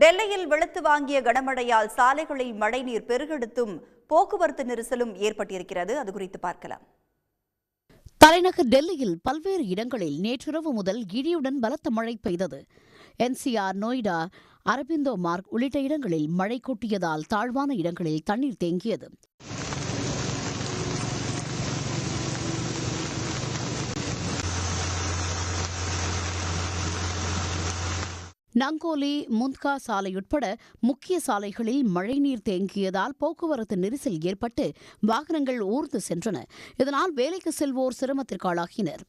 டெல்லியில் வெளுத்து வாங்கிய கனமழையால் சாலைகளில் மழைநீர் பெருகெடுத்தும் போக்குவரத்து நெரிசலும் ஏற்பட்டிருக்கிறது. அது குறித்து பார்க்கலாம். தலைநகர் டெல்லியில் பல்வேறு இடங்களில் நேற்றிரவு முதல் இடியுடன் பலத்த மழை பெய்தது. என்சிஆர், நொய்டா, அரபிந்தோ மார்க் உள்ளிட்ட இடங்களில் மழை கொட்டியதால் தாழ்வான இடங்களில் தண்ணீர் தேங்கியது. நங்கோலி, முந்த்கா சாலை உட்பட முக்கிய சாலைகளில் மழைநீர் தேங்கியதால் போக்குவரத்து நெரிசல் ஏற்பட்டு வாகனங்கள் ஊர்ந்து சென்றன. இதனால் வேலைக்கு செல்வோர் சிரமத்திற்கு ஆளாகினர்.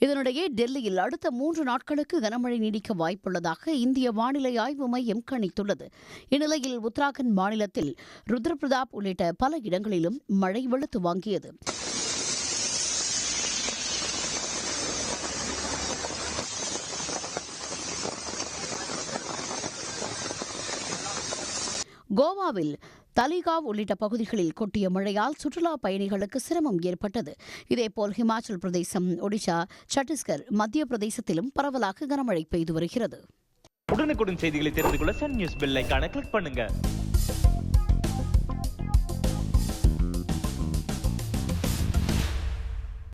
இதனிடையே டெல்லியில் அடுத்த 3 நாட்களுக்கு கனமழை நீடிக்க வாய்ப்புள்ளதாக இந்திய வானிலை ஆய்வு மையம் கணித்துள்ளது. இந்நிலையில் உத்தராகண்ட் மாநிலத்தில் ருத்ரபிரதாப் உள்ளிட்ட பல இடங்களிலும் மழை வெளுத்து வாங்கியது. கோவாவில் தலிகாவ் உள்ளிட்ட பகுதிகளில் கொட்டிய மழையால் சுற்றுலா பயணிகளுக்கு சிரமம் ஏற்பட்டது. இதேபோல் ஹிமாச்சல் பிரதேசம், ஒடிஷா, சத்தீஸ்கர், மத்திய பிரதேசத்திலும் பரவலாக கனமழை பெய்து வருகிறது. உடனுக்குடன் செய்திகளை தெரிந்து கொள்ள சன் நியூஸ் பெல் ஐகானை கிளிக் பண்ணுங்க.